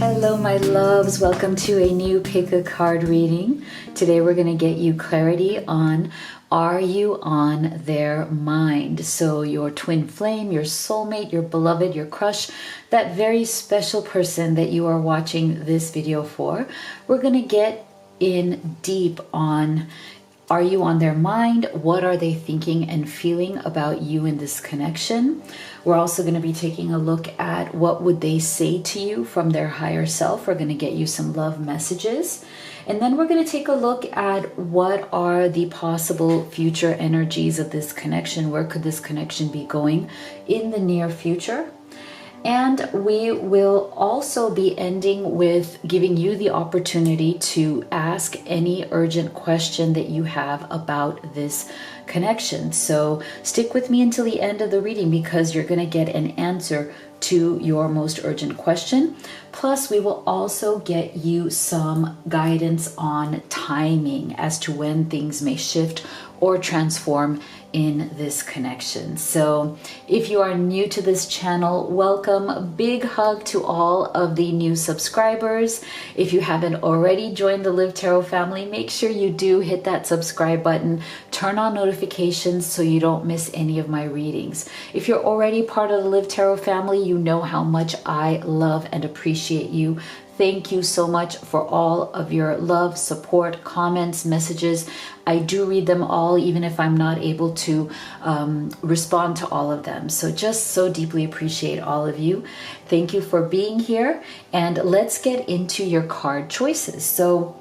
Hello my loves, welcome to a new pick a card reading. Today we're going to get you clarity on, are you on their mind? So your twin flame, your soulmate, your beloved, your crush, that very special person that you are watching this video for. We're going to get in deep on, are you on their mind? What are they thinking and feeling about you in this connection? We're also going to be taking a look at what would they say to you from their higher self. We're going to get you some love messages. And then we're going to take a look at what are the possible future energies of this connection. Where could this connection be going in the near future? And we will also be ending with giving you the opportunity to ask any urgent question that you have about this connection. So stick with me until the end of the reading because you're going to get an answer to your most urgent question. Plus, we will also get you some guidance on timing as to when things may shift or transform in this connection. So if you are new to this channel, welcome. A big hug to all of the new subscribers. If you haven't already joined the Live Tarot family, make sure you do hit that subscribe button, turn on notifications so you don't miss any of my readings. If you're already part of the Live Tarot family, you know how much I love and appreciate you. Thank you so much for all of your love, support, comments, messages. I do read them all, even if I'm not able to respond to all of them. So just so deeply appreciate all of you. Thank you for being here. And let's get into your card choices. So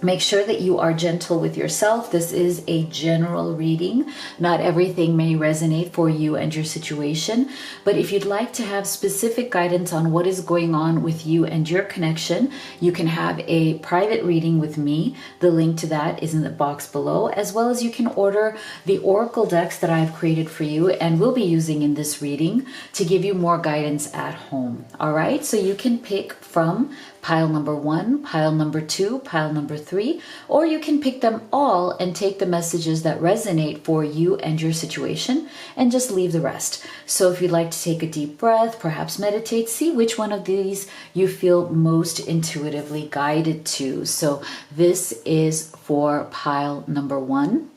make sure that you are gentle with yourself. This is a general reading. Not everything may resonate for you and your situation, but if you'd like to have specific guidance on what is going on with you and your connection, you can have a private reading with me. The link to that is in the box below, as well as you can order the oracle decks that I've created for you and will be using in this reading to give you more guidance at home. All right, so you can pick from pile number 1, pile number 2, pile number 3, or you can pick them all and take the messages that resonate for you and your situation and just leave the rest. So if you'd like to take a deep breath, perhaps meditate, see which one of these you feel most intuitively guided to. So this is for pile number 1,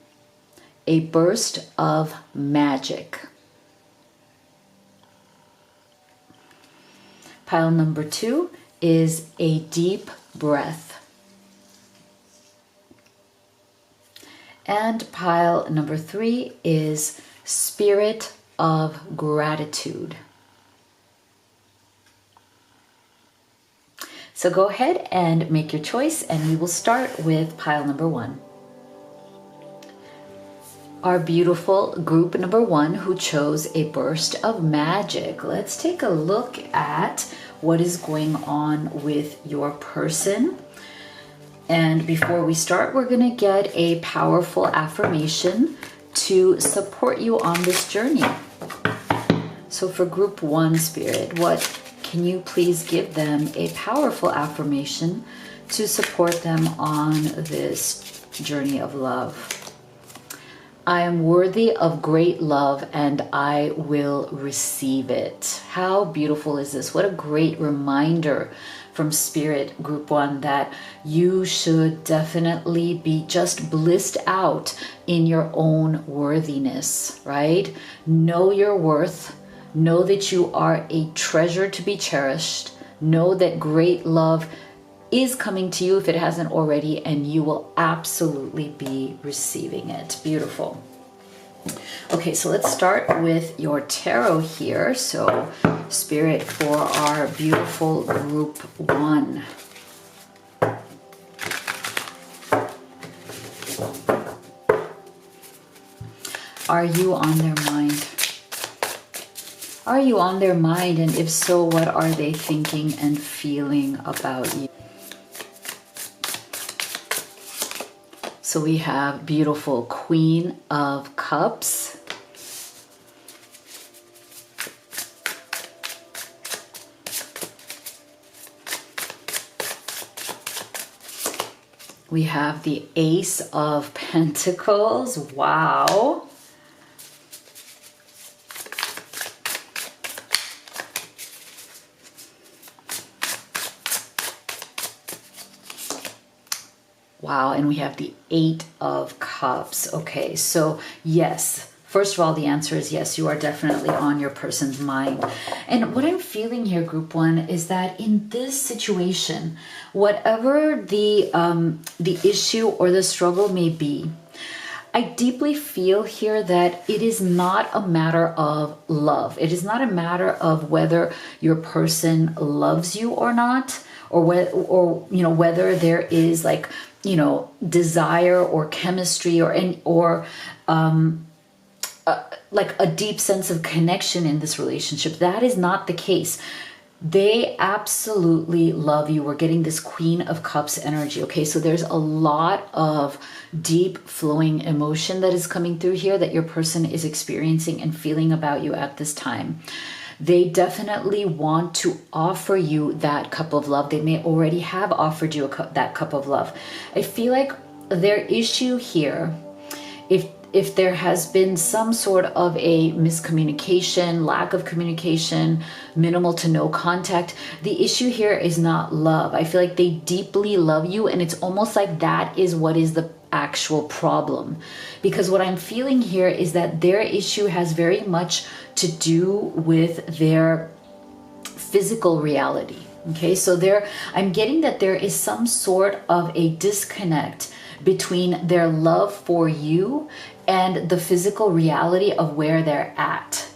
a burst of magic. Pile number 2 is a deep breath. And pile number 3 is spirit of gratitude. So go ahead and make your choice, and we will start with pile number 1. Our beautiful group number 1 who chose a burst of magic. Let's take a look at what is going on with your person. And before we start, we're going to get a powerful affirmation to support you on this journey. So for group 1 spirit, what can you please give them a powerful affirmation to support them on this journey of love? I am worthy of great love and I will receive it. How beautiful is this? What a great reminder from Spirit Group 1 that you should definitely be just blissed out in your own worthiness, right? Know your worth. Know that you are a treasure to be cherished. Know that great love is coming to you if it hasn't already, and you will absolutely be receiving it. Beautiful. Okay, so let's start with your tarot here. So Spirit for our beautiful group 1. Are you on their mind? Are you on their mind? And if so, what are they thinking and feeling about you? So we have beautiful Queen of Cups. We have the Ace of Pentacles. Wow. Wow, and we have the Eight of Cups. Okay, so yes, first of all, the answer is yes, you are definitely on your person's mind. And what I'm feeling here, group one, is that in this situation, whatever the issue or the struggle may be, I deeply feel here that it is not a matter of love. It is not a matter of whether your person loves you or not, or whether there is like, desire or chemistry or like a deep sense of connection in this relationship. That is not the case. They absolutely love you. We're getting this Queen of Cups energy. Okay, so there's a lot of deep flowing emotion that is coming through here that your person is experiencing and feeling about you at this time. They definitely want to offer you that cup of love. They may already have offered you that cup of love. I feel like their issue here, if there has been some sort of a miscommunication, lack of communication, minimal to no contact, the issue here is not love. I feel like they deeply love you, and it's almost like that is what is the actual problem. Because what I'm feeling here is that their issue has very much to do with their physical reality. Okay, so I'm getting that there is some sort of a disconnect between their love for you and the physical reality of where they're at.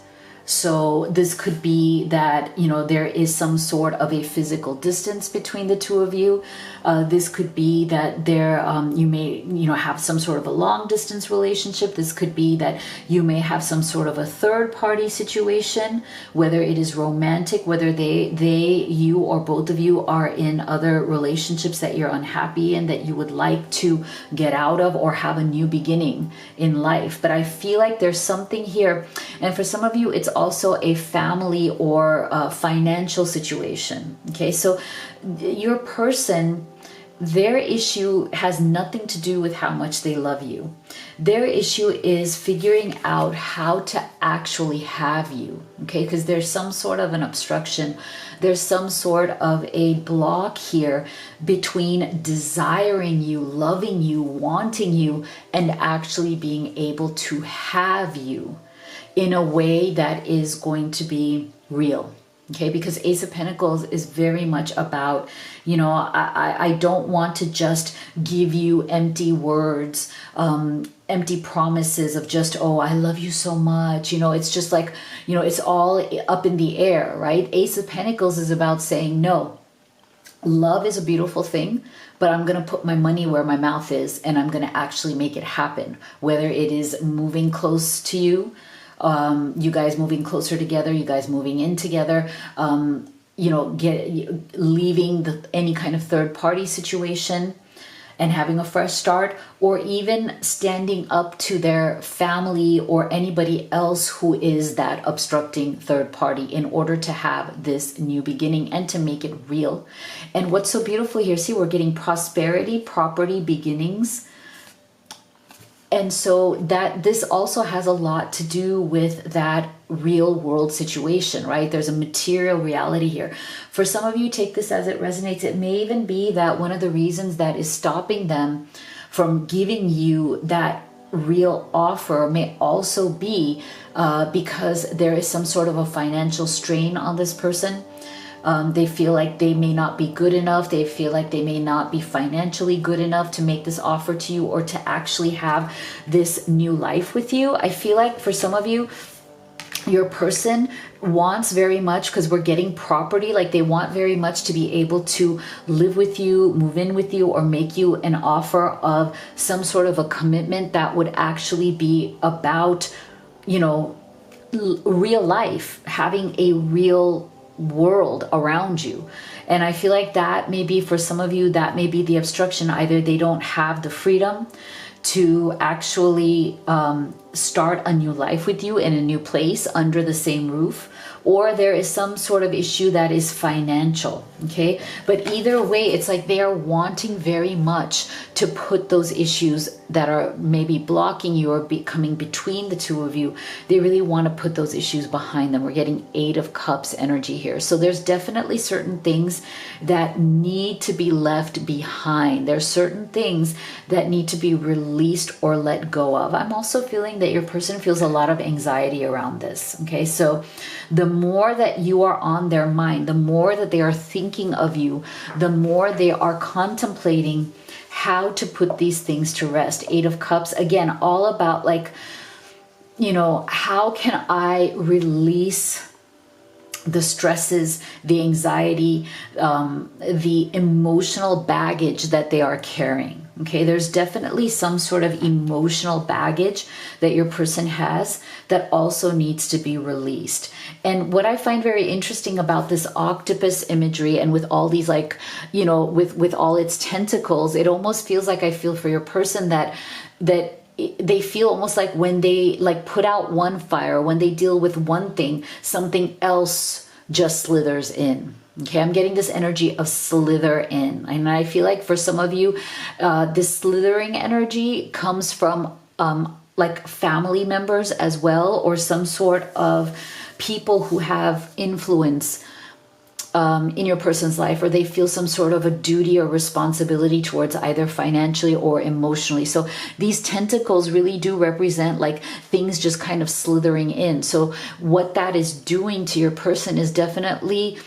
So this could be that, there is some sort of a physical distance between the two of you. This could be that you may, have some sort of a long distance relationship. This could be that you may have some sort of a third party situation, whether it is romantic, whether you or both of you are in other relationships that you're unhappy in, that you would like to get out of or have a new beginning in life. But I feel like there's something here. And for some of you, it's also a family or a financial situation. Okay, so your person, their issue has nothing to do with how much they love you. Their issue is figuring out how to actually have you. Okay, because there's some sort of an obstruction. There's some sort of a block here between desiring you, loving you, wanting you, and actually being able to have you in a way that is going to be real. Okay, because Ace of Pentacles is very much about, I don't want to just give you empty words, empty promises of just, oh, I love you so much. It's just like, it's all up in the air, right? Ace of Pentacles is about saying, no, love is a beautiful thing, but I'm going to put my money where my mouth is, and I'm going to actually make it happen. Whether it is moving close to you, you guys moving closer together, you guys moving in together, leaving any kind of third party situation and having a fresh start, or even standing up to their family or anybody else who is that obstructing third party in order to have this new beginning and to make it real. And what's so beautiful here, see, we're getting prosperity, property, beginnings. And so that this also has a lot to do with that real world situation, right? There's a material reality here. For some of you, take this as it resonates. It may even be that one of the reasons that is stopping them from giving you that real offer may also be because there is some sort of a financial strain on this person. They feel like they may not be good enough. They feel like they may not be financially good enough to make this offer to you or to actually have this new life with you. I feel like for some of you, your person wants very much, because we're getting property, like they want very much to be able to live with you, move in with you, or make you an offer of some sort of a commitment that would actually be about, real life, having a real world around you. And I feel like that may be, for some of you, that may be the obstruction. Either they don't have the freedom to actually start a new life with you in a new place under the same roof, or there is some sort of issue that is financial. Okay, but either way, it's like they are wanting very much to put those issues that are maybe blocking you or coming between the two of you, they really want to put those issues behind them. We're getting 8 of Cups energy here. So there's definitely certain things that need to be left behind. There's certain things that need to be released or let go of. I'm also feeling that your person feels a lot of anxiety around this. Okay, so the more that you are on their mind, the more that they are thinking of you, the more they are contemplating how to put these things to rest. 8 of Cups, again, all about like, you know, how can I release the stresses, the anxiety, the emotional baggage that they are carrying. Okay, there's definitely some sort of emotional baggage that your person has that also needs to be released. And what I find very interesting about this octopus imagery, and with all these, like, you know, with all its tentacles, it almost feels like, I feel for your person that they feel almost like when they like put out one fire, when they deal with one thing, something else just slithers in. Okay, I'm getting this energy of slither in. And I feel like for some of you, this slithering energy comes from like family members as well, or some sort of people who have influence in your person's life, or they feel some sort of a duty or responsibility towards either financially or emotionally. So these tentacles really do represent like things just kind of slithering in. So what that is doing to your person is definitely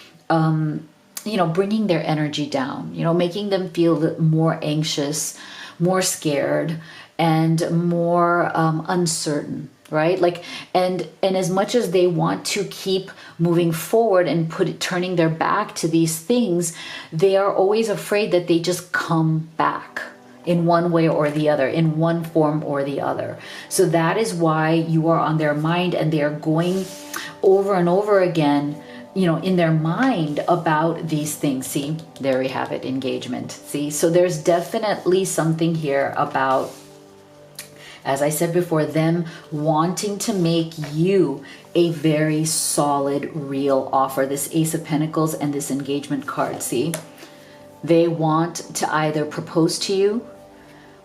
you know, bringing their energy down, you know, making them feel more anxious, more scared, and more uncertain, right? Like, and as much as they want to keep moving forward and turning their back to these things, they are always afraid that they just come back in one way or the other, in one form or the other. So that is why you are on their mind, and they are going over and over again, you know, in their mind about these things. See, there we have it, engagement. See, so there's definitely something here about, as I said before, them wanting to make you a very solid, real offer. This Ace of Pentacles and this engagement card, see? They want to either propose to you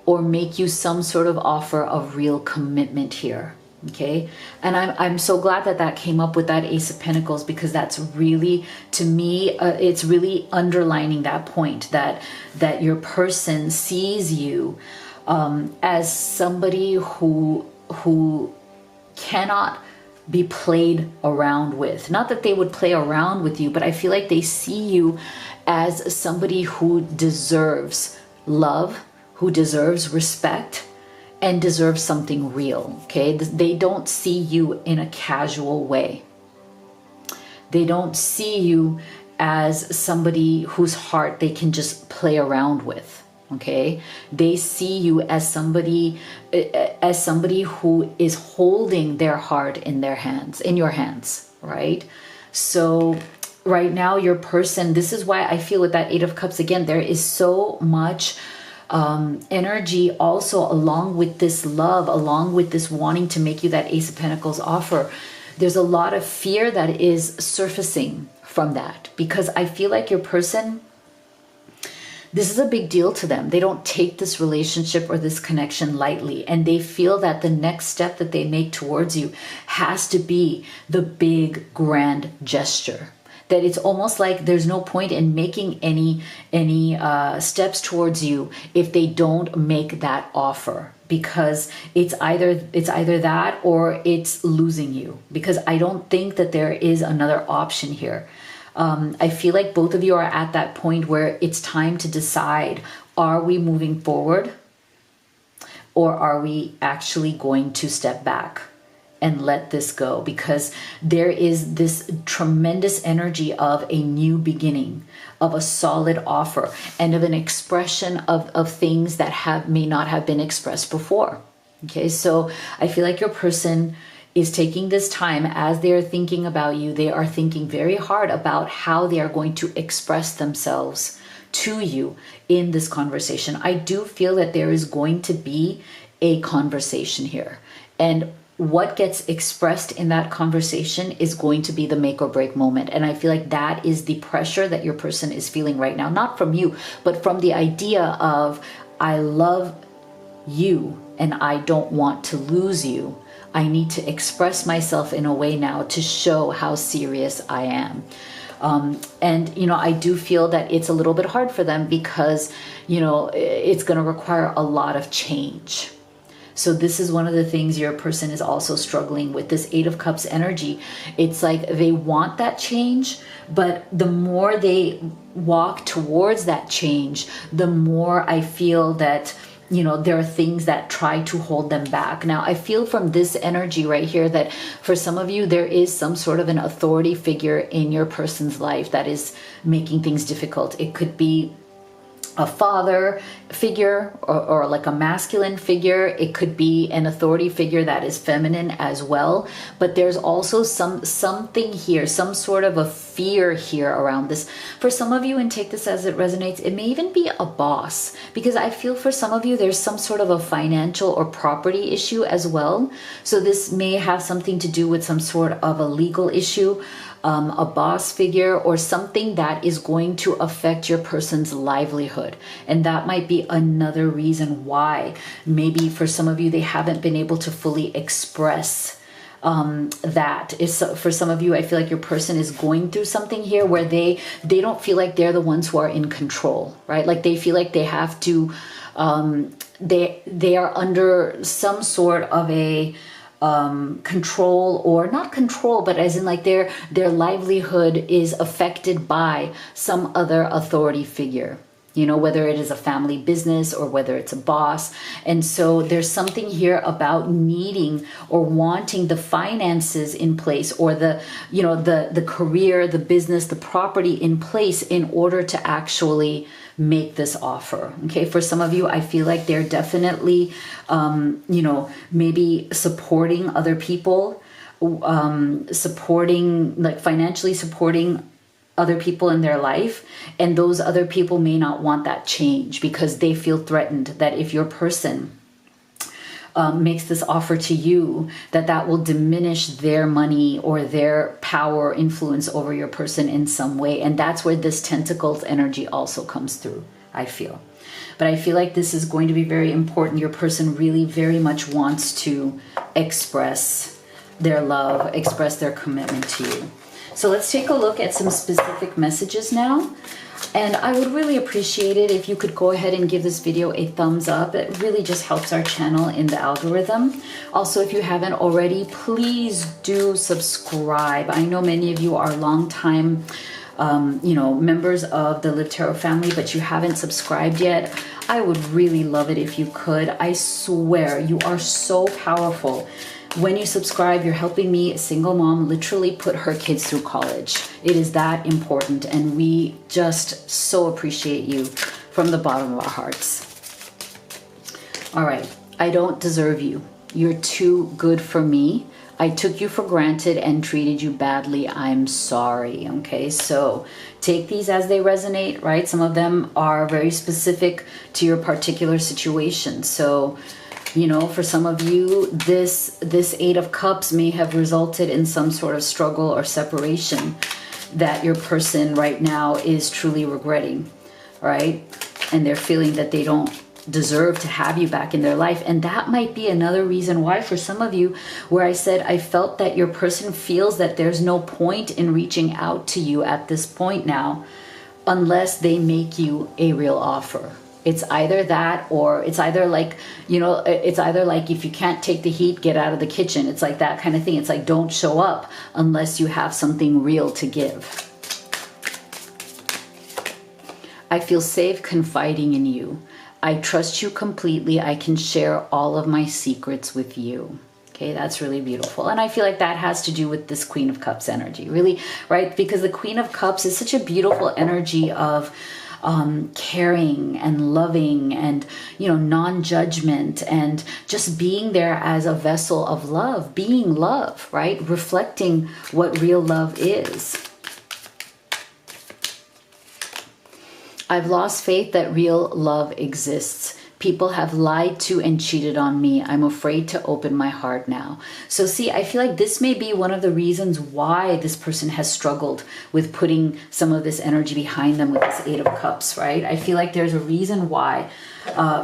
or make you some sort of offer of real commitment here. Okay, and I'm so glad that that came up with that Ace of Pentacles, because that's really, to me, it's really underlining that point that your sees you as somebody who cannot be played around with. Not that they would play around with you, but I feel like they see you as somebody who deserves love, who deserves respect, and deserve something real. Okay, they don't see you in a casual way. They don't see you as somebody whose heart they can just play around with. Okay, they see you as somebody who is holding their heart in their hands, in your hands, right? So right now, your person, this is why I feel with that 8 of Cups again, there is so much energy also along with this love, along with this wanting to make you that Ace of Pentacles offer. There's a lot of fear that is surfacing from that, because I feel like your person, this is a big deal to them. They don't take this relationship or this connection lightly, and they feel that the next step that they make towards you has to be the big grand gesture. That it's almost like there's no point in making any steps towards you if they don't make that offer, because it's either that or it's losing you, because I don't think that there is another option here. I feel like both of you are at that point where it's time to decide, are we moving forward or are we actually going to step back and let this go? Because there is this tremendous energy of a new beginning, of a solid offer, and of an expression of things that may not have been expressed before. Okay, so I feel like your person is taking this time as they are thinking about you. They are thinking very hard about how they are going to express themselves to you in this conversation. I do feel that there is going to be a conversation here. And what gets expressed in that conversation is going to be the make or break moment. And I feel like that is the pressure that your person is feeling right now, not from you, but from the idea of, I love you and I don't want to lose you. I need to express myself in a way now to show how serious I am. And, you know, I do feel that it's a little bit hard for them because, you know, it's going to require a lot of change. So this is one of the things your person is also struggling with, this Eight of Cups energy. It's like they want that change, but the more they walk towards that change, the more I feel that, you know, there are things that try to hold them back. Now, I feel from this energy right here that for some of you, there is some sort of an authority figure in your person's life that is making things difficult. It could be a father figure or like a masculine figure. It could be an authority figure that is feminine as well. But there's also something here, some sort of a fear here around this. For some of you, and take this as it resonates, it may even be a boss, because I feel for some of you, there's some sort of a financial or property issue as well. So this may have something to do with some sort of a legal issue, a boss figure, or something that is going to affect your person's livelihood. And that might be another reason why maybe for some of you, they haven't been able to fully express that. Is for some of you, I feel like your person is going through something here where they don't feel like they're the ones who are in control, right? Like they feel like they have to, they are under some sort of a control, or not control, but as in like their livelihood is affected by some other authority figure, you know, whether it is a family business or whether it's a boss. And so there's something here about needing or wanting the finances in place, or the, you know, the career, the business, the property in place in order to actually make this offer. Okay, for some of you, I feel like they're definitely, you know, maybe supporting other people, supporting, like financially supporting other people in their life. And those other people may not want that change because they feel threatened that if your person makes this offer to you, that will diminish their money or their power or influence over your person in some way. And that's where this tentacles energy also comes through, I feel. But I feel like this is going to be very important. Your person really very much wants to express their love, express their commitment to you. So let's take a look at some specific messages now. And I would really appreciate it if you could go ahead and give this video a thumbs up. It really just helps our channel in the algorithm. Also, if you haven't already, please do subscribe. I know many of you are longtime, you know, members of the Live Tarot family, but you haven't subscribed yet. I would really love it if you could. I swear you are so powerful. When you subscribe, you're helping me, a single mom, literally put her kids through college. It is that important, and we just so appreciate you from the bottom of our hearts. All right, I don't deserve you. You're too good for me. I took you for granted and treated you badly. I'm sorry. Okay, so take these as they resonate, right? Some of them are very specific to your particular situation. So, you know, for some of you, this Eight of Cups may have resulted in some sort of struggle or separation that your person right now is truly regretting, right? And they're feeling that they don't deserve to have you back in their life. And that might be another reason why for some of you, where I said I felt that your person feels that there's no point in reaching out to you at this point now unless they make you a real offer. It's either that, or it's either like, you know, it's either like if you can't take the heat, get out of the kitchen. It's like that kind of thing. It's like, don't show up unless you have something real to give. I feel safe confiding in you. I trust you completely. I can share all of my secrets with you. Okay, that's really beautiful. And I feel like that has to do with this Queen of Cups energy, really, right? Because the Queen of Cups is such a beautiful energy of caring and loving and, you know, non-judgment and just being there as a vessel of love, being love, right? Reflecting what real love is. I've lost faith that real love exists. People have lied to and cheated on me. I'm afraid to open my heart now. So see, I feel like this may be one of the reasons why this person has struggled with putting some of this energy behind them with this Eight of Cups, right? I feel like there's a reason why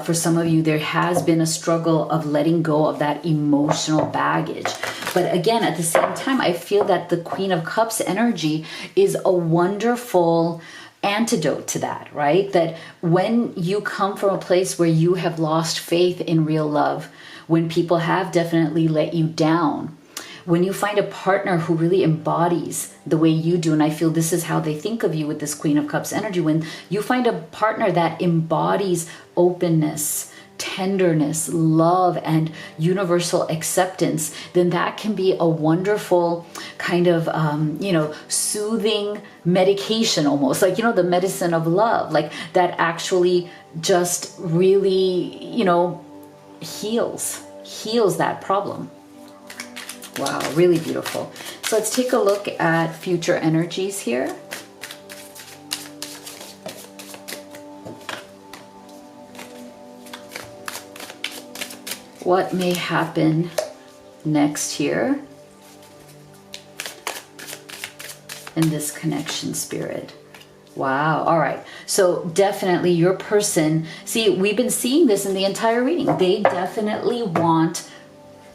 for some of you there has been a struggle of letting go of that emotional baggage. But again, at the same time, I feel that the Queen of Cups energy is a wonderful antidote to that, right? That when you come from a place where you have lost faith in real love, when people have definitely let you down, when you find a partner who really embodies the way you do, and I feel this is how they think of you with this Queen of Cups energy, when you find a partner that embodies openness, tenderness, love, and universal acceptance, then that can be a wonderful kind of, soothing medication, almost like, the medicine of love, like that actually just really, heals that problem. Wow, really beautiful. So let's take a look at future energies here. What may happen next here in this connection, Spirit? Wow. All right. So definitely your person, see, we've been seeing this in the entire reading. They definitely want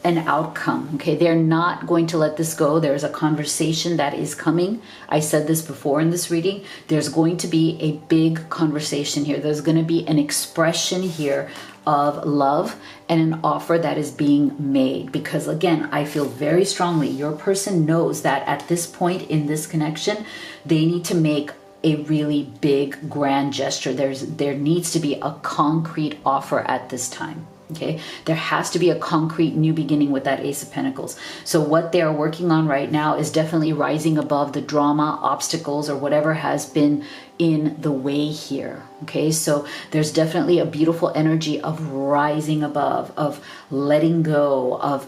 an outcome. Okay. They're not going to let this go. There's a conversation that is coming. I said this before in this reading. There's going to be a big conversation here. There's going to be an expression here of love and an offer that is being made, because again, I feel very strongly your person knows that at this point in this connection, they need to make a really big grand gesture. There needs to be a concrete offer at this time. Okay, there has to be a concrete new beginning with that Ace of Pentacles. So what they are working on right now is definitely rising above the drama, obstacles, or whatever has been in the way here. Okay, so there's definitely a beautiful energy of rising above, of letting go, of,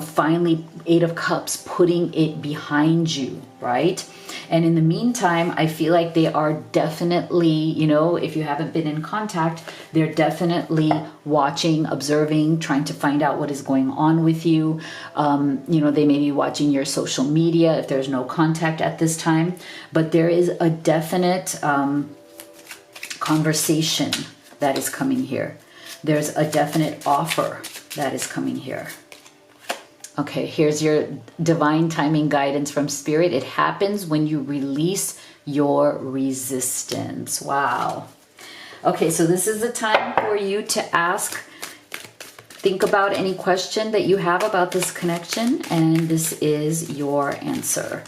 finally, Eight of Cups, putting it behind you, right? And in the meantime, I feel like they are definitely, if you haven't been in contact, they're definitely watching, observing, trying to find out what is going on with you. They may be watching your social media if there's no contact at this time, but there is a definite conversation that is coming here. There's a definite offer that is coming here. Okay, here's your divine timing guidance from Spirit. It happens when you release your resistance. Wow. Okay, so this is the time for you to ask, think about any question that you have about this connection, and this is your answer.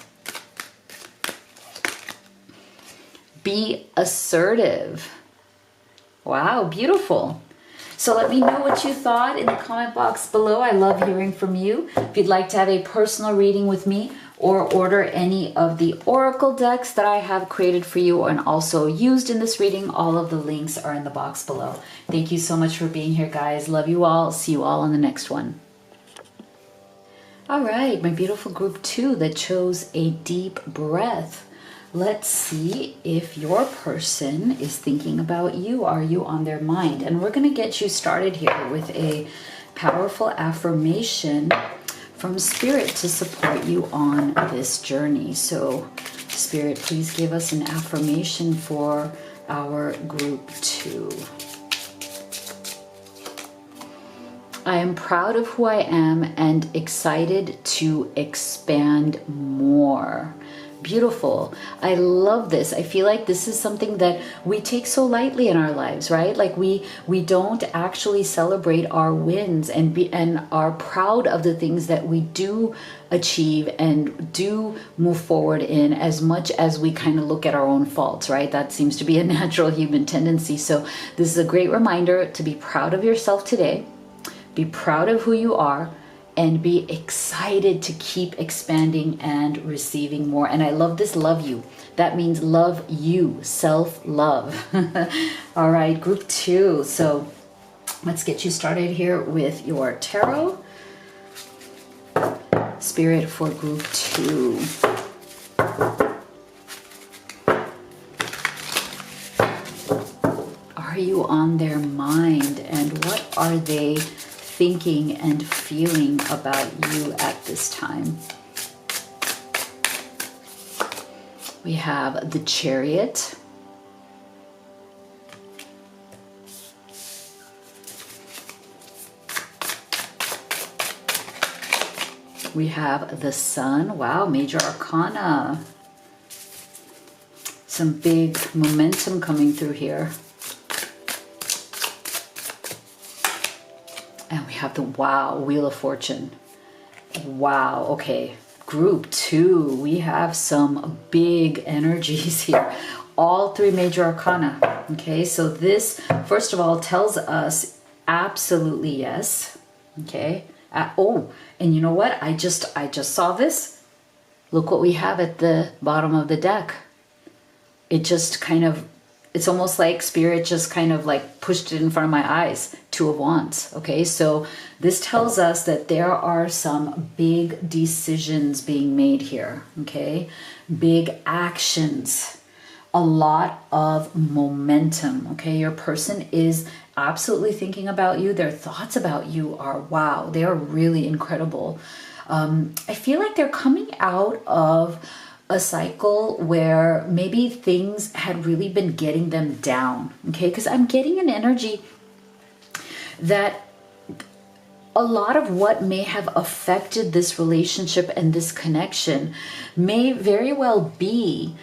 Be assertive. Wow, beautiful. So let me know what you thought in the comment box below. I love hearing from you. If you'd like to have a personal reading with me or order any of the oracle decks that I have created for you and also used in this reading, all of the links are in the box below. Thank you so much for being here, guys. Love you all. See you all on the next one. All right, my beautiful group 2 that chose a deep breath. Let's see if your person is thinking about you. Are you on their mind? And we're going to get you started here with a powerful affirmation from Spirit to support you on this journey. So, Spirit, please give us an affirmation for our group 2. I am proud of who I am and excited to expand more. Beautiful. I love this. I feel like this is something that we take so lightly in our lives, right? Like we don't actually celebrate our wins and are proud of the things that we do achieve and do move forward in, as much as we kind of look at our own faults, right? That seems to be a natural human tendency. So this is a great reminder to be proud of yourself today, be proud of who you are, and be excited to keep expanding and receiving more. And I love this, love you. That means love you, self-love. All right, group 2. So let's get you started here with your tarot. Spirit for group 2. Are are you on their mind, and what are they thinking and feeling about you at this time? We have the Chariot. We have the Sun. Wow, major arcana. Some big momentum coming through here. And we have the, wow, Wheel of Fortune. Wow, okay. Group 2, we have some big energies here. All 3 major arcana. Okay, so this, first of all, tells us absolutely yes. Okay. Oh, and you know what? I just saw this. Look what we have at the bottom of the deck. It just kind of, it's almost like Spirit just kind of like pushed it in front of my eyes. 2 of Wands. Okay, so this tells us that there are some big decisions being made here. Okay, big actions, a lot of momentum. Okay, your person is absolutely thinking about you. Their thoughts about you are, wow, they are really incredible. I feel like they're coming out of a cycle where maybe things had really been getting them down. Okay, because I'm getting an energy that a lot of what may have affected this relationship and this connection may very well be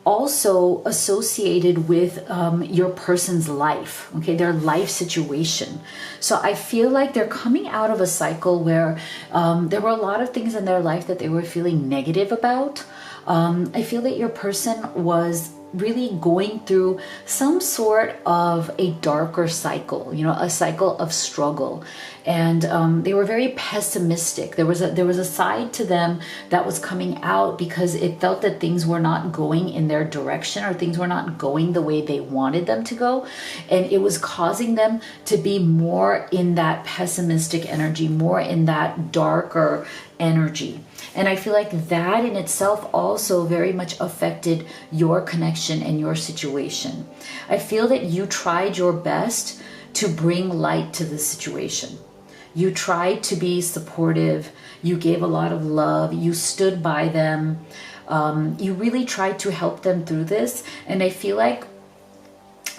also associated with your person's life, okay, their life situation. So I feel like they're coming out of a cycle where there were a lot of things in their life that they were feeling negative about. I feel that your person was really going through some sort of a darker cycle, you know, a cycle of struggle. And they were very pessimistic. There was a side to them that was coming out because it felt that things were not going in their direction, or things were not going the way they wanted them to go. And it was causing them to be more in that pessimistic energy, more in that darker energy. And I feel like that in itself also very much affected your connection and your situation. I feel that you tried your best to bring light to the situation. You tried to be supportive. You gave a lot of love. You stood by them. You really tried to help them through this. And I feel like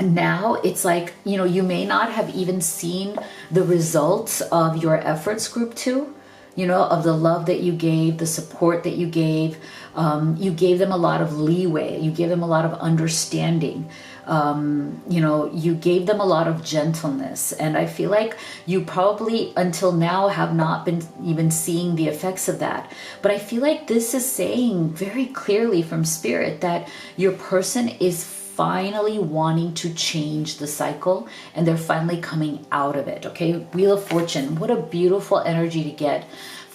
now it's like, you know, you may not have even seen the results of your efforts, group 2. You know, of the love that you gave, the support that you gave them a lot of leeway. You gave them a lot of understanding. You know, you gave them a lot of gentleness. And I feel like you probably until now have not been even seeing the effects of that. But I feel like this is saying very clearly from Spirit that your person is finally wanting to change the cycle, and they're finally coming out of it. Okay, Wheel of Fortune, what a beautiful energy to get.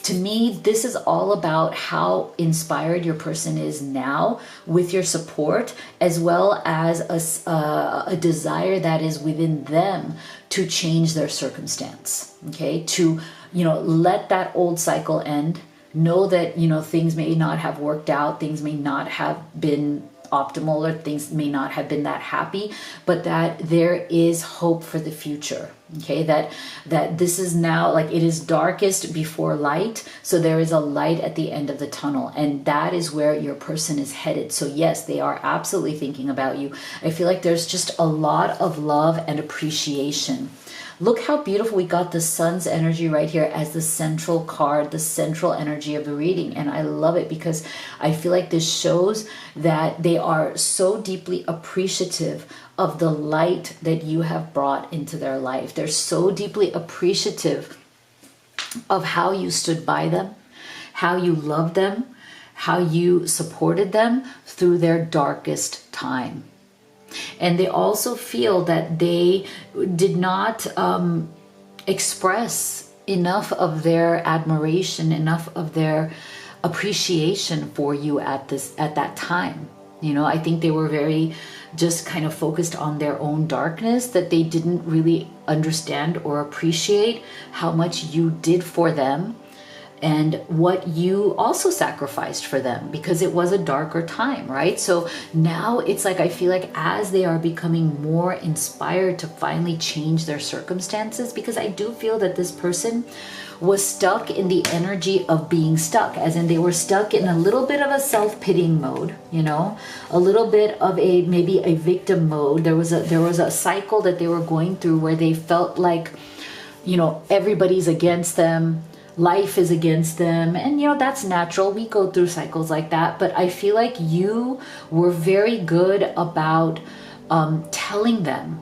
To me, this is all about how inspired your person is now with your support, as well as a desire that is within them to change their circumstance. Okay, to, you know, let that old cycle end. Know that, you know, things may not have worked out, things may not have been optimal, or things may not have been that happy, but that there is hope for the future. Okay, that this is now, like, it is darkest before light, so there is a light at the end of the tunnel, and that is where your person is headed. So yes, they are absolutely thinking about you. I feel like there's just a lot of love and appreciation. Look how beautiful we got the Sun's energy right here as the central card, the central energy of the reading. And I love it because I feel like this shows that they are so deeply appreciative of the light that you have brought into their life. They're so deeply appreciative of how you stood by them, how you loved them, how you supported them through their darkest time. And they also feel that they did not express enough of their admiration, enough of their appreciation for you at that time. You know, I think they were very just kind of focused on their own darkness, that they didn't really understand or appreciate how much you did for them and what you also sacrificed for them, because it was a darker time, right? So now it's like, I feel like as they are becoming more inspired to finally change their circumstances, because I do feel that this person was stuck in the energy of being stuck, as in they were stuck in a little bit of a self-pitying mode, you know, a little bit of a maybe a victim mode. There was a cycle that they were going through where they felt like, you know, everybody's against them, life is against them, and you know, that's natural. We go through cycles like that. But I feel like you were very good about telling them,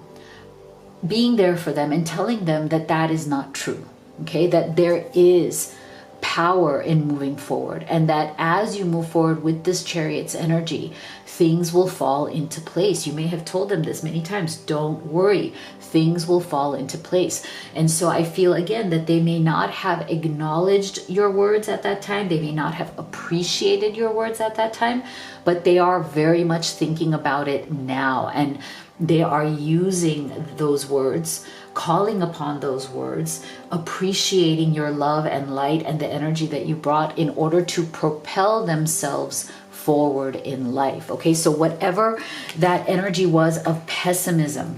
being there for them, and telling them that that is not true. Okay, that there is power in moving forward, and that as you move forward with this Chariot's energy, things will fall into place. You may have told them this many times, don't worry, things will fall into place. And so I feel again that they may not have acknowledged your words at that time, they may not have appreciated your words at that time, but they are very much thinking about it now, and they are using those words, calling upon those words, appreciating your love and light and the energy that you brought in order to propel themselves forward in life. Okay, so whatever that energy was of pessimism,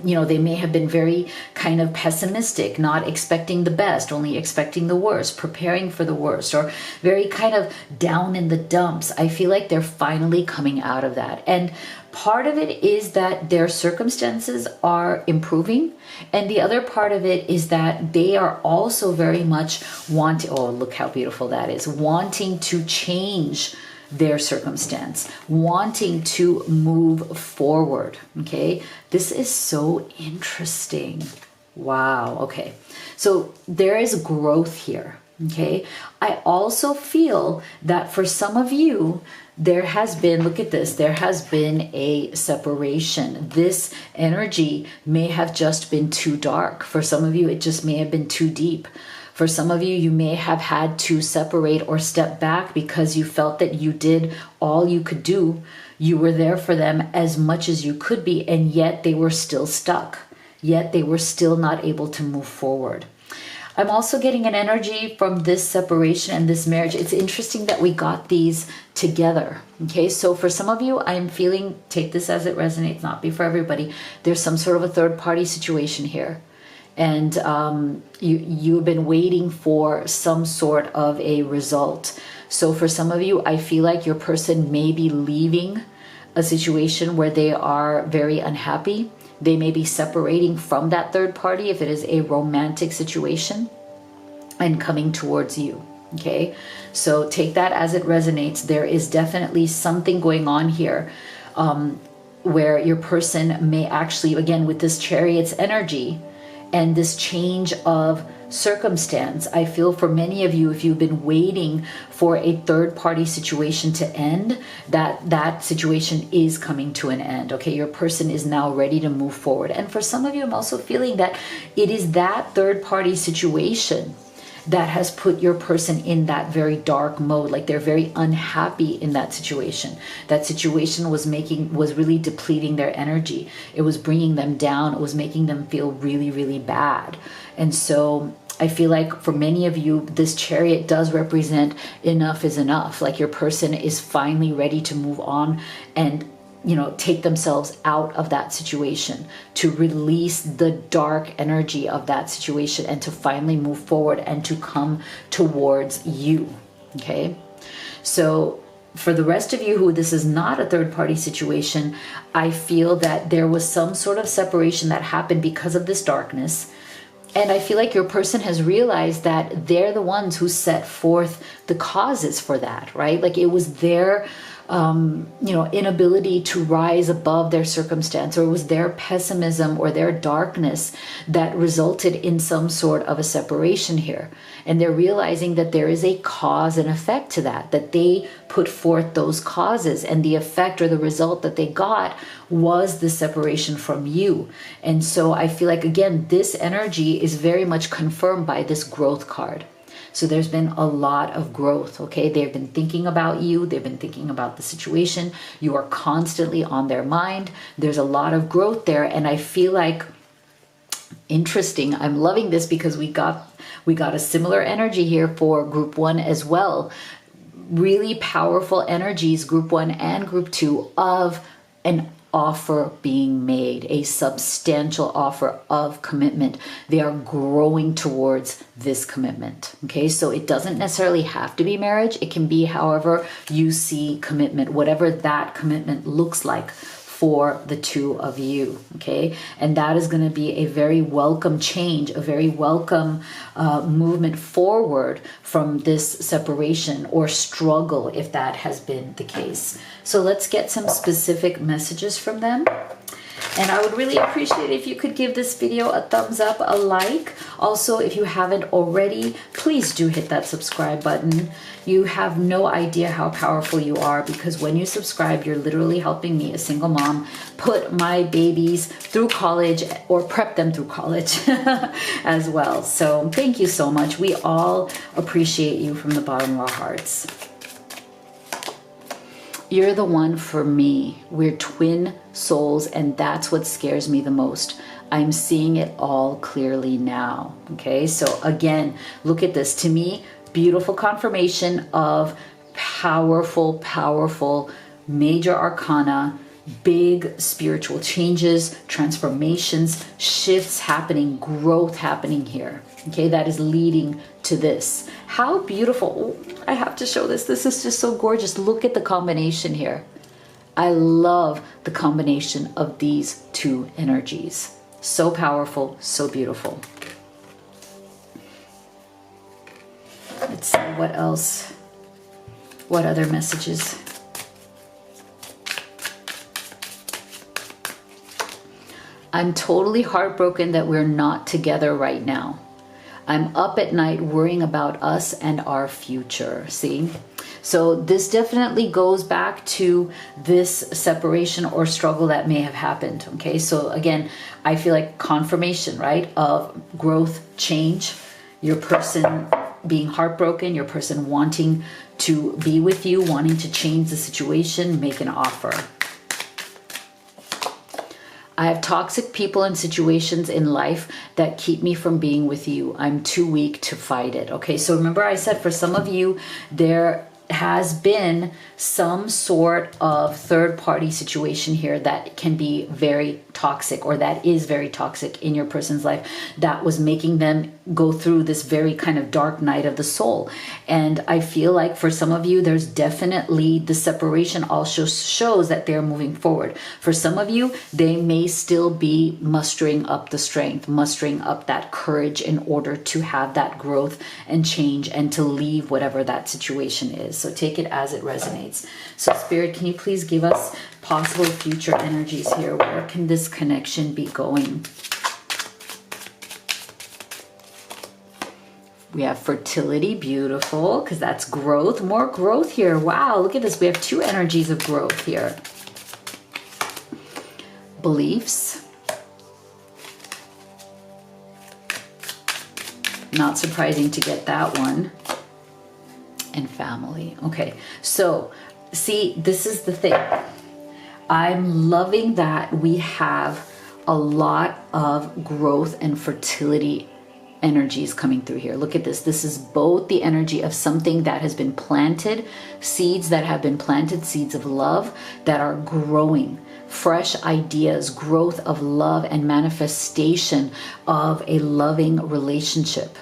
you know, they may have been very kind of pessimistic, not expecting the best, only expecting the worst, preparing for the worst, or very kind of down in the dumps. I feel like they're finally coming out of that. And part of it is that their circumstances are improving. And the other part of it is that they are also very much wanting, oh, look how beautiful that is, wanting to change their circumstance, wanting to move forward. Okay, this is so interesting. Wow. Okay, so there is growth here. Okay, I also feel that for some of you, there has been, look at this, there has been a separation. This energy may have just been too dark. For some of you, it just may have been too deep. For some of you, you may have had to separate or step back because you felt that you did all you could do. You were there for them as much as you could be, and yet they were still stuck. Yet they were still not able to move forward. I'm also getting an energy from this separation and this marriage. It's interesting that we got these together. Okay, so for some of you, I'm feeling, take this as it resonates, not be for everybody. There's some sort of a third party situation here. And you've been waiting for some sort of a result. So for some of you, I feel like your person may be leaving a situation where they are very unhappy. They may be separating from that third party if it is a romantic situation and coming towards you. Okay, so take that as it resonates. There is definitely something going on here where your person may actually, again, with this Chariot's energy and this change of circumstance, I feel for many of you, if you've been waiting for a third party situation to end, that situation is coming to an end. Okay, your person is now ready to move forward. And for some of you, I'm also feeling that it is that third party situation that has put your person in that very dark mode, like they're very unhappy in that situation. That situation was really depleting their energy. It was bringing them down. It was making them feel really, really bad. And so I feel like for many of you, this Chariot does represent enough is enough. Like your person is finally ready to move on and, you know, take themselves out of that situation, to release the dark energy of that situation and to finally move forward and to come towards you. Okay, so for the rest of you who this is not a third party situation, I feel that there was some sort of separation that happened because of this darkness. And I feel like your person has realized that they're the ones who set forth the causes for that, right? Like it was their inability to rise above their circumstance, or it was their pessimism or their darkness that resulted in some sort of a separation here. And they're realizing that there is a cause and effect to that they put forth those causes, and the effect or the result that they got was the separation from you. And so I feel like, again, this energy is very much confirmed by this growth card. So there's been a lot of growth, okay? They've been thinking about you. They've been thinking about the situation. You are constantly on their mind. There's a lot of growth there. And I feel like Interesting. I'm loving this because we got a similar energy here for group 1 as well. Really powerful energies, group 1 and group 2, of an offer being made, a substantial offer of commitment. They are growing towards this commitment. Okay, so it doesn't necessarily have to be marriage. It can be however you see commitment, whatever that commitment looks like for the two of you. Okay, and that is going to be a very welcome change, a very welcome movement forward from this separation or struggle, if that has been the case. So let's get some specific messages from them. And I would really appreciate it if you could give this video a thumbs up, a like. Also, if you haven't already, please do hit that subscribe button. You have no idea how powerful you are, because when you subscribe, you're literally helping me, a single mom, put my babies through college or prep them through college as well. So thank you so much. We all appreciate you from the bottom of our hearts. You're the one for me. We're twin souls, and that's what scares me the most. I'm seeing it all clearly now. Okay, so again, look at this. To me, beautiful confirmation of powerful, powerful major arcana, big spiritual changes, transformations, shifts happening, growth happening here. Okay, that is leading to this. How beautiful. Oh, I have to show this. This is just so gorgeous. Look at the combination here. I love the combination of these two energies. So powerful, so beautiful. Let's see what else. What other messages? I'm totally heartbroken that we're not together right now. I'm up at night worrying about us and our future. See? So this definitely goes back to this separation or struggle that may have happened. Okay, so again, I feel like confirmation, right, of growth, change, your person being heartbroken, your person wanting to be with you, wanting to change the situation, make an offer. I have toxic people and situations in life that keep me from being with you. I'm too weak to fight it. Okay, so remember I said for some of you, there has been some sort of third-party situation here that can be very toxic, or that is very toxic in your person's life, that was making them go through this very kind of dark night of the soul. And I feel like for some of you, there's definitely the separation also shows that they're moving forward. For some of you, they may still be mustering up the strength, mustering up that courage in order to have that growth and change and to leave whatever that situation is. So take it as it resonates. So Spirit, can you please give us possible future energies here? Where can this connection be going? We have fertility, beautiful, because that's growth. More growth here. Wow, look at this. We have two energies of growth here. Beliefs. Not surprising to get that one. And family. Okay, so see, this is the thing. I'm loving that we have a lot of growth and fertility energies coming through here. Look at this. This is both the energy of something that has been planted, seeds that have been planted, seeds of love that are growing, fresh ideas, growth of love and manifestation of a loving relationship.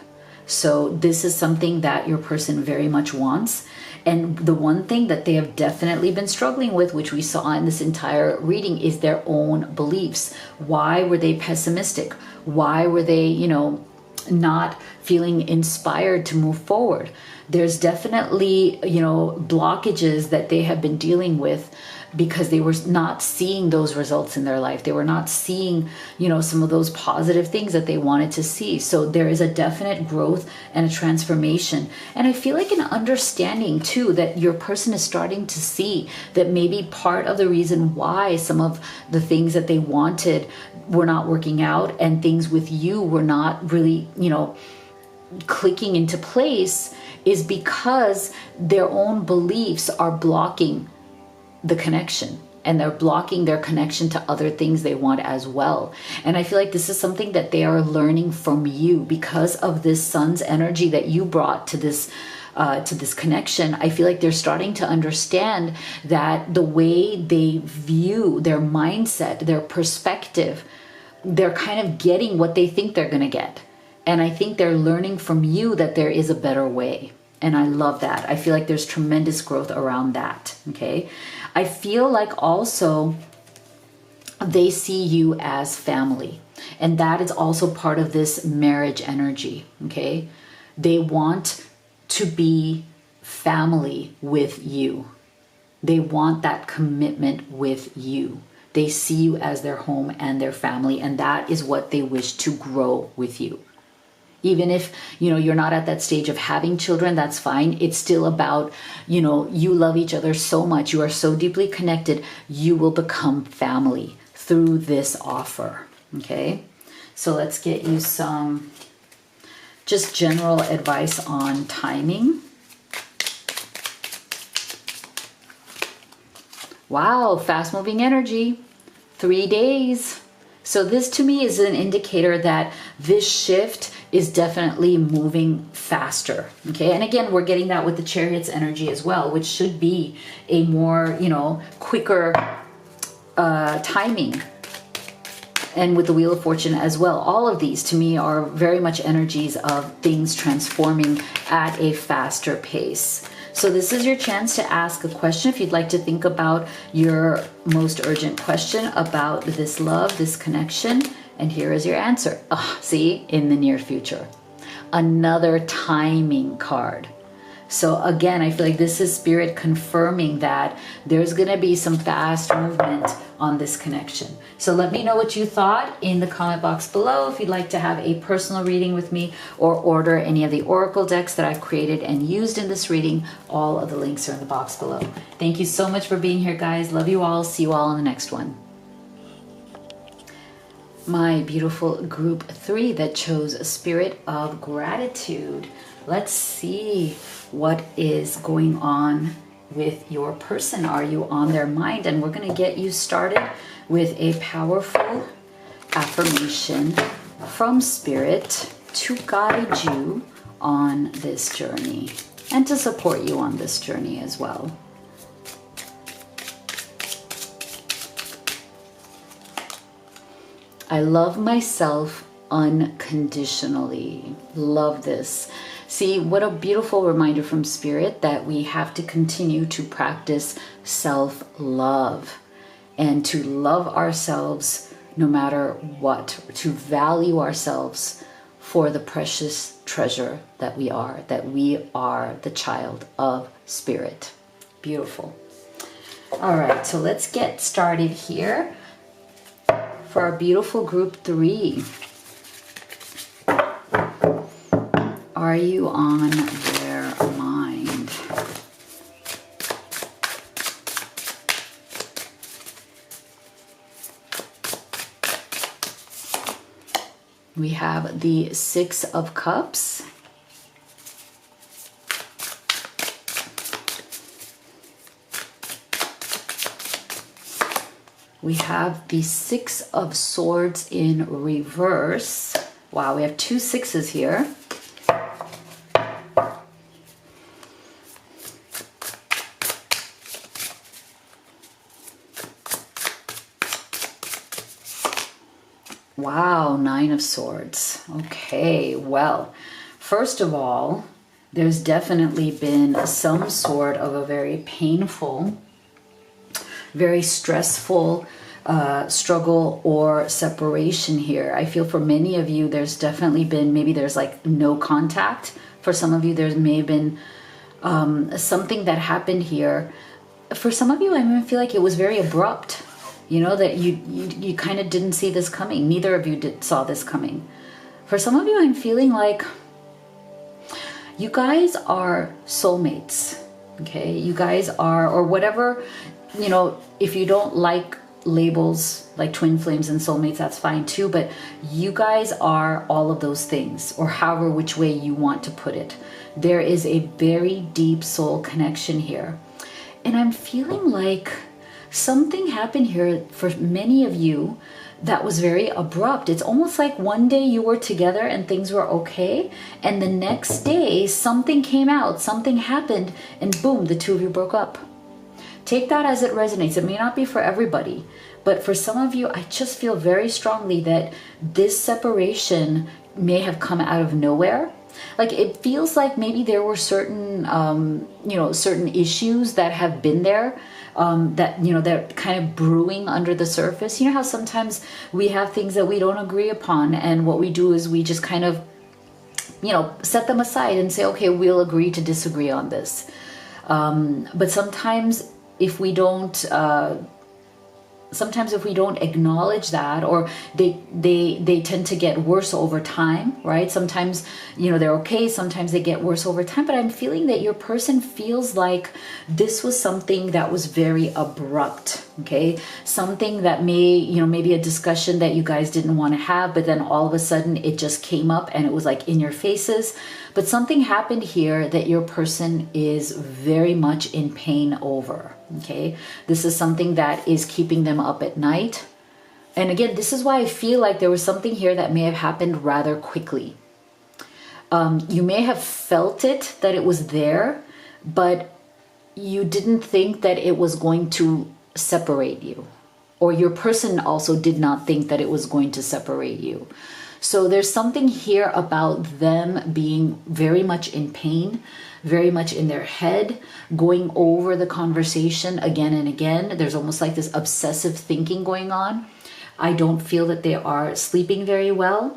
So this is something that your person very much wants. And the one thing that they have definitely been struggling with, which we saw in this entire reading, is their own beliefs. Why were they pessimistic? Why were they, not feeling inspired to move forward? There's definitely, blockages that they have been dealing with because they were not seeing those results in their life. They were not seeing, some of those positive things that they wanted to see. So there is a definite growth and a transformation. And I feel like an understanding too, that your person is starting to see that maybe part of the reason why some of the things that they wanted were not working out and things with you were not really, clicking into place is because their own beliefs are blocking the connection. and they're blocking their connection to other things they want as well. And I feel like this is something that they are learning from you because of this sun's energy that you brought to this connection. I feel like they're starting to understand that the way they view their mindset, their perspective, they're kind of getting what they think they're going to get. And I think they're learning from you that there is a better way. And I love that. I feel like there's tremendous growth around that. Okay. I feel like also they see you as family. And that is also part of this marriage energy. Okay. They want to be family with you. They want that commitment with you. They see you as their home and their family. And that is what they wish to grow with you. Even if, you're not at that stage of having children, that's fine. It's still about, you love each other so much. You are so deeply connected. You will become family through this offer. Okay. So let's get you some just general advice on timing. Wow. Fast moving energy. 3 days. So this to me is an indicator that this shift is definitely moving faster. Okay. And again, we're getting that with the Chariot's energy as well, which should be a more, quicker timing. And with the Wheel of Fortune as well. All of these to me are very much energies of things transforming at a faster pace. So this is your chance to ask a question if you'd like to think about your most urgent question about this love, this connection. And here is your answer. See, in the near future. Another timing card. So again, I feel like this is Spirit confirming that there's going to be some fast movement on this connection. So let me know what you thought in the comment box below. If you'd like to have a personal reading with me or order any of the oracle decks that I've created and used in this reading, all of the links are in the box below. Thank you so much for being here, guys. Love you all. See you all in the next one. My beautiful group 3 that chose a spirit of gratitude. Let's see what is going on with your person. Are you on their mind? And we're going to get you started with a powerful affirmation from Spirit to guide you on this journey and to support you on this journey as well. I love myself unconditionally. Love this. See, what a beautiful reminder from Spirit that we have to continue to practice self-love and to love ourselves no matter what, to value ourselves for the precious treasure that we are the child of Spirit. Beautiful. All right, so let's get started here for our beautiful group 3. Are you on their mind? We have the 6 of Cups. We have the 6 of Swords in reverse. Wow, we have 2 6s here. Wow, 9 of Swords. Okay, well, first of all, there's definitely been some sort of a very painful, very stressful struggle or separation here. I feel for many of you, there's definitely been, maybe there's like no contact. For some of you, there may have been something that happened here. For some of you, I even feel like it was very abrupt. That you kind of didn't see this coming. Neither of you saw this coming. For some of you, I'm feeling like you guys are soulmates. Okay, you guys are, or whatever, if you don't like labels like twin flames and soulmates, that's fine too, but you guys are all of those things, or however which way you want to put it. There is a very deep soul connection here. And I'm feeling like something happened here for many of you that was very abrupt. It's almost like one day you were together and things were okay, and the next day something came out, something happened, and boom, the two of you broke up. Take that as it resonates. It may not be for everybody, but for some of you, I just feel very strongly that this separation may have come out of nowhere. Like, it feels like maybe there were certain, certain issues that have been there, that, they're kind of brewing under the surface. You know how sometimes we have things that we don't agree upon, and what we do is we just kind of, set them aside and say, okay, we'll agree to disagree on this. But sometimes if we don't acknowledge that, or they tend to get worse over time, right? Sometimes, they're okay, sometimes they get worse over time, but I'm feeling that your person feels like this was something that was very abrupt, okay? Something that maybe a discussion that you guys didn't want to have, but then all of a sudden it just came up and it was like in your faces. But something happened here that your person is very much in pain over, okay? This is something that is keeping them up at night. And again, this is why I feel like there was something here that may have happened rather quickly. You may have felt it, that it was there, but you didn't think that it was going to separate you. Or your person also did not think that it was going to separate you. So there's something here about them being very much in pain, very much in their head, going over the conversation again and again. There's almost like this obsessive thinking going on. I don't feel that they are sleeping very well.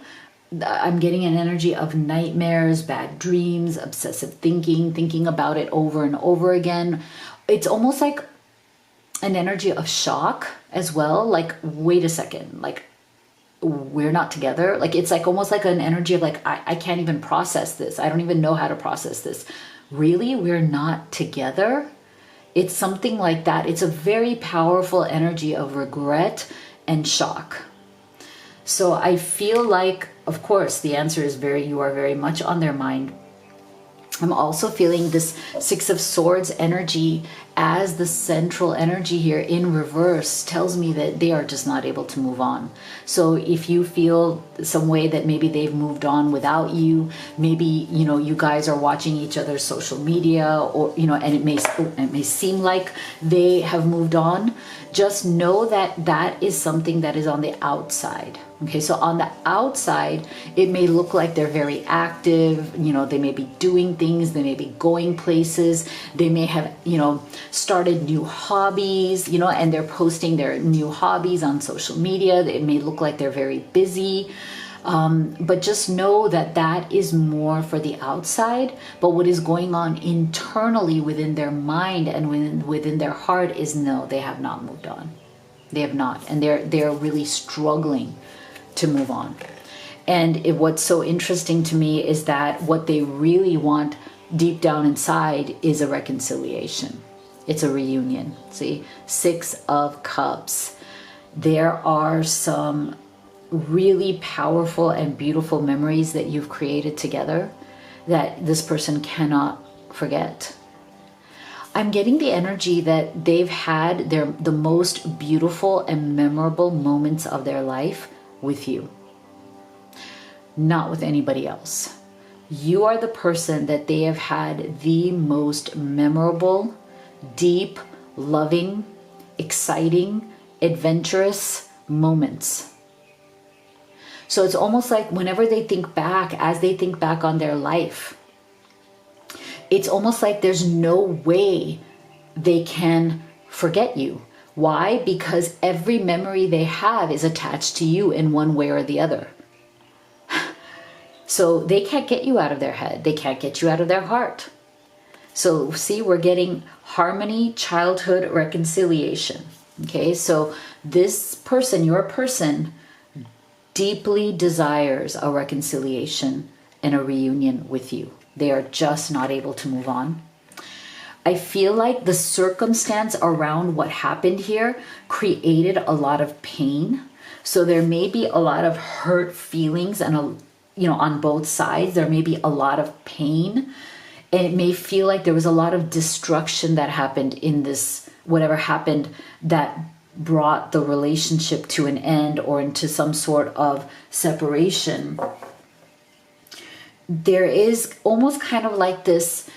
I'm getting an energy of nightmares, bad dreams, obsessive thinking about it over and over again. It's almost like an energy of shock as well. Like, wait a second, like, we're not together. Like, it's like almost like an energy of like, I can't even process this. I don't even know how to process this. Really? We're not together? It's something like that. It's a very powerful energy of regret and shock. So I feel like, of course, the answer is you are very much on their mind. I'm also feeling this Six of Swords energy as the central energy here in reverse tells me that they are just not able to move on. So if you feel some way that maybe they've moved on without you, maybe, you guys are watching each other's social media, or, and it may seem like they have moved on, just know that that is something that is on the outside. Okay, so on the outside, it may look like they're very active, they may be doing things, they may be going places, they may have, started new hobbies, and they're posting their new hobbies on social media. It may look like they're very busy, but just know that that is more for the outside. But what is going on internally within their mind and within their heart is no, they have not moved on. They have not, and they're really struggling to move on. And what's so interesting to me is that what they really want deep down inside is a reconciliation. It's a reunion. See, Six of Cups. There are some really powerful and beautiful memories that you've created together that this person cannot forget. I'm getting the energy that they've had the most beautiful and memorable moments of their life with you, not with anybody else. You are the person that they have had the most memorable, deep, loving, exciting, adventurous moments. So it's almost like whenever they think back, as they think back on their life, it's almost like there's no way they can forget you. Why? Because every memory they have is attached to you in one way or the other. So they can't get you out of their head. They can't get you out of their heart. So see, we're getting harmony, childhood, reconciliation. Okay, so this person, your person, deeply desires a reconciliation and a reunion with you. They are just not able to move on. I feel like the circumstance around what happened here created a lot of pain. So there may be a lot of hurt feelings and, on both sides, there may be a lot of pain. And it may feel like there was a lot of destruction that happened in this whatever happened that brought the relationship to an end or into some sort of separation, there is almost kind of like this,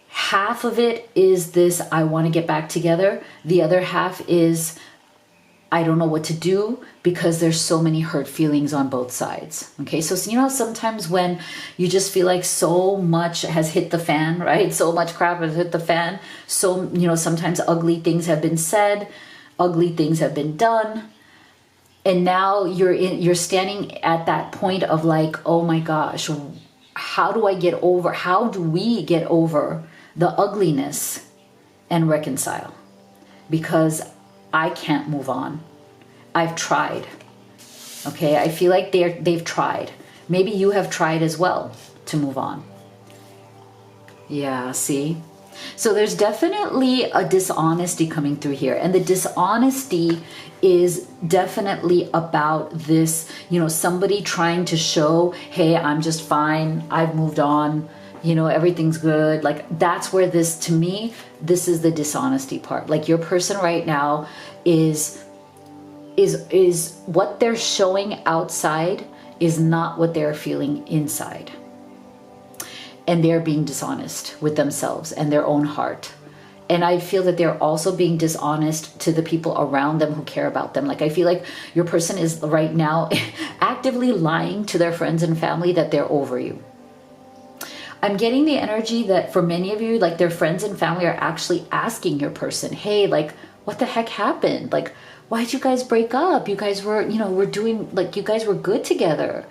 half of it is this, I want to get back together. The other half is, I don't know what to do because there's so many hurt feelings on both sides. Okay, so you know, sometimes when you just feel like so much has hit the fan, right? So much crap has hit the fan. So, you know, sometimes ugly things have been said, ugly things have been done. And now you're standing at that point of like, oh my gosh, how do we get over the ugliness and reconcile? Because I can't move on. I've tried. Okay, I feel like they've tried. Maybe you have tried as well to move on. Yeah, see? So there's definitely a dishonesty coming through here. And the dishonesty is definitely about this, you know, somebody trying to show, hey, I'm just fine. I've moved on. You know, everything's good. Like, that's where this, to me, this is the dishonesty part. Like, your person right now is what they're showing outside is not what they're feeling inside. And they're being dishonest with themselves and their own heart. And I feel that they're also being dishonest to the people around them who care about them. Like, I feel like your person is right now actively lying to their friends and family that they're over you. I'm getting the energy that for many of you, like, their friends and family are actually asking your person, hey, like, what the heck happened? Like, why'd you guys break up? You guys were, you know, you guys were good together.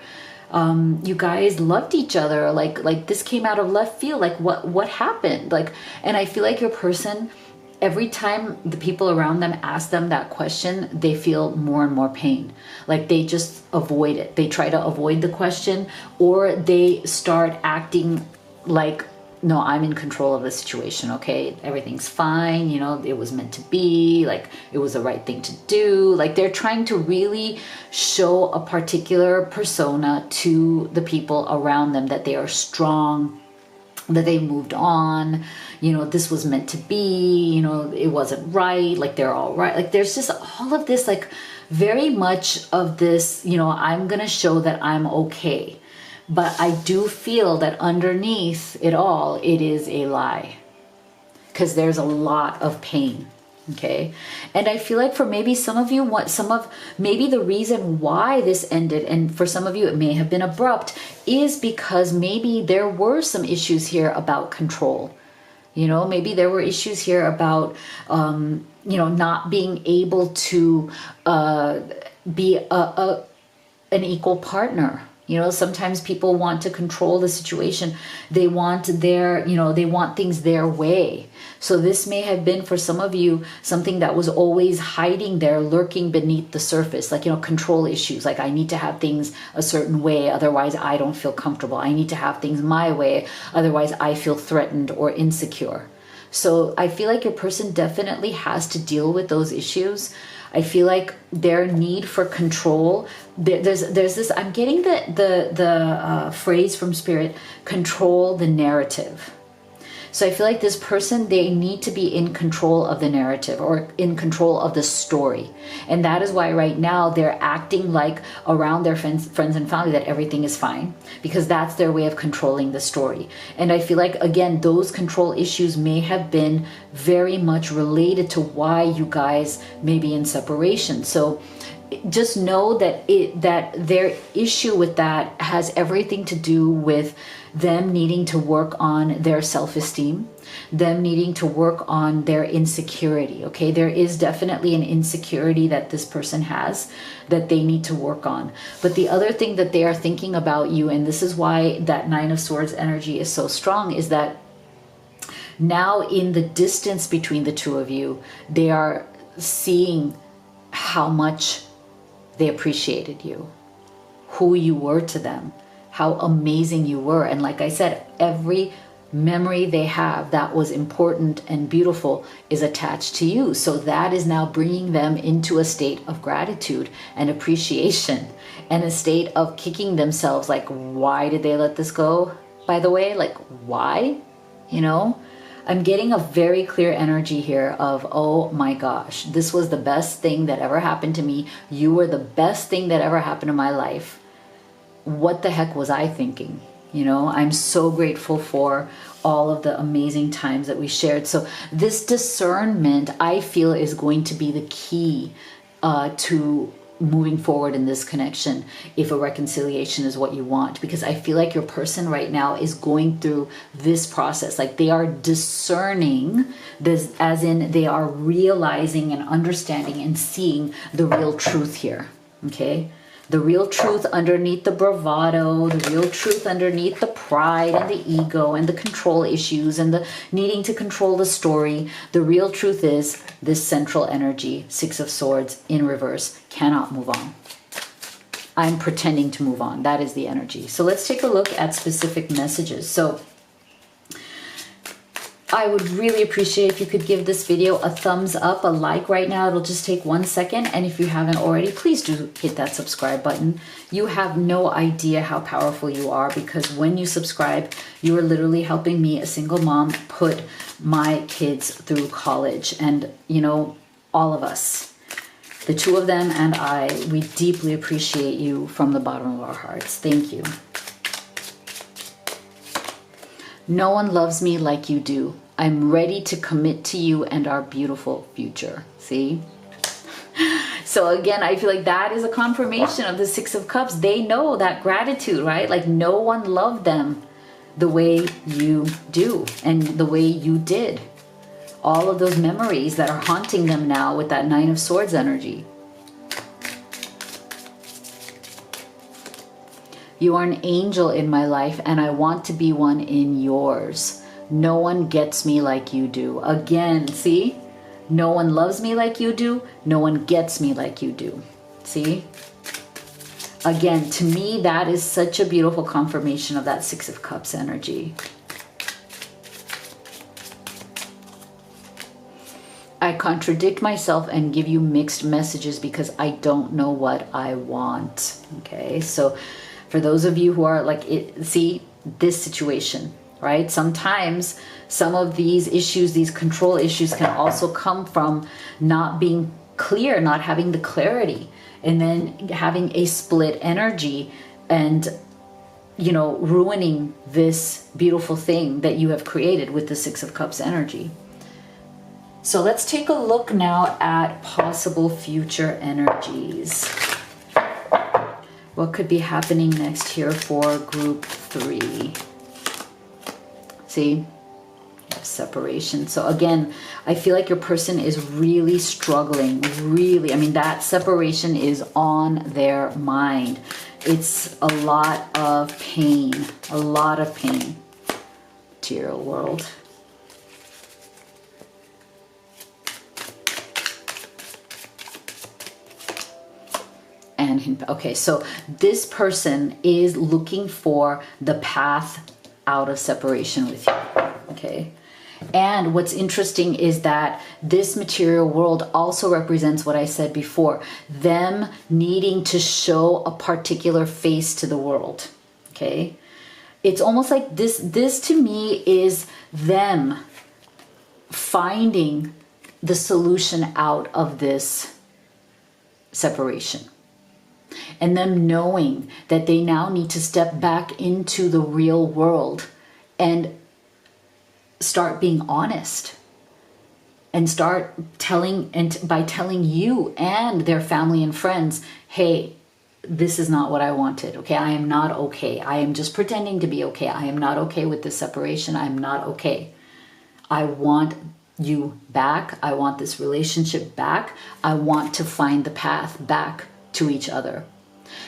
You guys loved each other. Like this came out of left field. Like, what happened? Like, and I feel like your person, every time the people around them ask them that question, they feel more and more pain. Like, they just avoid it. They try to avoid the question, or they start acting like, no, I'm in control of the situation. Okay, everything's fine. You know, it was meant to be. Like, it was the right thing to do. Like, they're trying to really show a particular persona to the people around them, that they are strong, that they moved on, you know, this was meant to be, you know, it wasn't right, like, they're all right. Like, there's just all of this, like, very much of this, you know, I'm gonna show that I'm okay. But I do feel that underneath it all, it is a lie, because there's a lot of pain. Okay. And I feel like for maybe some of you, maybe the reason why this ended, and for some of you it may have been abrupt, is because maybe there were some issues here about control. You know, maybe there were issues here about, you know, not being able to be an equal partner. You know, sometimes people want to control the situation. They want they want things their way. So this may have been for some of you something that was always hiding there, lurking beneath the surface, like, you know, control issues. Like, I need to have things a certain way, otherwise I don't feel comfortable. I need to have things my way, otherwise I feel threatened or insecure. So I feel like your person definitely has to deal with those issues. I feel like their need for control, there's this, I'm getting the phrase from Spirit, control the narrative. So I feel like this person, they need to be in control of the narrative, or in control of the story. And that is why right now they're acting like around their friends and family that everything is fine, because that's their way of controlling the story. And I feel like, again, those control issues may have been very much related to why you guys may be in separation. So just know that their issue with that has everything to do with them needing to work on their self-esteem, them needing to work on their insecurity. Okay, there is definitely an insecurity that this person has that they need to work on. But the other thing that they are thinking about you, and this is why that Nine of Swords energy is so strong, is that now in the distance between the two of you, they are seeing how much they appreciated you, who you were to them, how amazing you were. And like I said, every memory they have that was important and beautiful is attached to you. So that is now bringing them into a state of gratitude and appreciation, and a state of kicking themselves, like, why did they let this go, by the way? Like, why? You know, I'm getting a very clear energy here of, oh my gosh, this was the best thing that ever happened to me. You were the best thing that ever happened in my life. What the heck was I thinking? You know, I'm so grateful for all of the amazing times that we shared. So this discernment, I feel, is going to be the key to moving forward in this connection, if a reconciliation is what you want, because I feel like your person right now is going through this process. Like they are discerning this, as in they are realizing and understanding and seeing the real truth here. Okay, the real truth underneath the bravado, the real truth underneath the pride and the ego and the control issues and the needing to control the story. The real truth is this central energy, Six of Swords in reverse, cannot move on. I'm pretending to move on. That is the energy. So let's take a look at specific messages. So I would really appreciate if you could give this video a thumbs up, a like right now. It'll just take 1 second. And if you haven't already, please do hit that subscribe button. You have no idea how powerful you are, because when you subscribe, you are literally helping me, a single mom, put my kids through college. And, you know, all of us, the two of them and I, we deeply appreciate you from the bottom of our hearts. Thank you. No one loves me like you do. I'm ready to commit to you and our beautiful future. See? So again, I feel like that is a confirmation of the Six of Cups. They know that gratitude, right? Like no one loved them the way you do and the way you did. All of those memories that are haunting them now with that Nine of Swords energy. You are an angel in my life, and I want to be one in yours. No one gets me like you do. Again, see? No one loves me like you do. No one gets me like you do. See? Again, to me, that is such a beautiful confirmation of that Six of Cups energy. I contradict myself and give you mixed messages because I don't know what I want. Okay, so for those of you who are like, see this situation, right? Sometimes some of these issues, these control issues, can also come from not being clear, not having the clarity, and then having a split energy and, you know, ruining this beautiful thing that you have created with the Six of Cups energy. So let's take a look now at possible future energies. What could be happening next here for group 3? See, you have separation. So again, I feel like your person is really struggling, really. I mean, that separation is on their mind. It's a lot of pain, a lot of pain. Material world. Okay, so this person is looking for the path out of separation with you, okay? And what's interesting is that this material world also represents what I said before, them needing to show a particular face to the world, okay? It's almost like this to me is them finding the solution out of this separation. And them knowing that they now need to step back into the real world and start being honest. And start telling, and by telling you and their family and friends, hey, this is not what I wanted, okay? I am not okay. I am just pretending to be okay. I am not okay with this separation. I am not okay. I want you back. I want this relationship back. I want to find the path back to each other.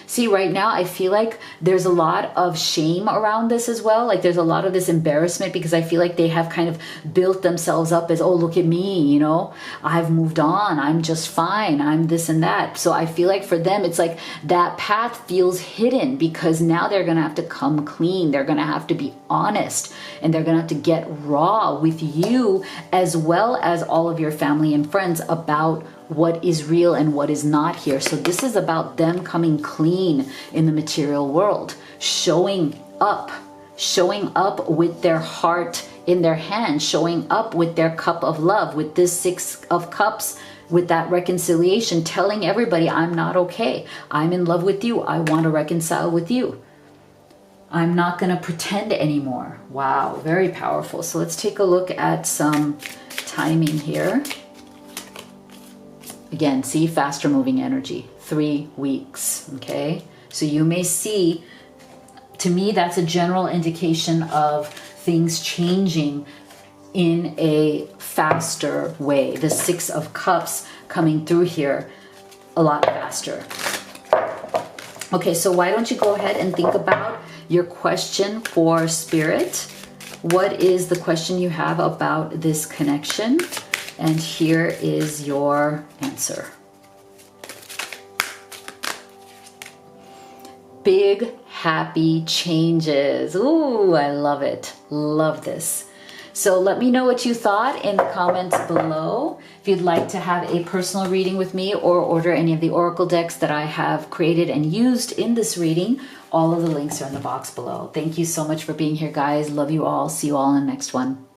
See, right now, I feel like there's a lot of shame around this as well. Like there's a lot of this embarrassment because I feel like they have kind of built themselves up as, oh, look at me, you know, I've moved on. I'm just fine. I'm this and that. So I feel like for them, it's like that path feels hidden because now they're going to have to come clean. They're going to have to be honest, and they're going to have to get raw with you as well as all of your family and friends about what is real and what is not here. So this is about them coming clean in the material world, showing up with their heart in their hand, showing up with their cup of love, with this Six of Cups, with that reconciliation, telling everybody, I'm not okay. I'm in love with you. I want to reconcile with you. I'm not going to pretend anymore. Wow, very powerful. So let's take a look at some timing here. Again, see, faster moving energy, 3 weeks, okay? So you may see, to me, that's a general indication of things changing in a faster way. The Six of Cups coming through here a lot faster. Okay, so why don't you go ahead and think about your question for Spirit. What is the question you have about this connection? And here is your answer. Big, happy changes. Ooh, I love it. Love this. So let me know what you thought in the comments below. If you'd like to have a personal reading with me or order any of the oracle decks that I have created and used in this reading, all of the links are in the box below. Thank you so much for being here, guys. Love you all. See you all in the next one.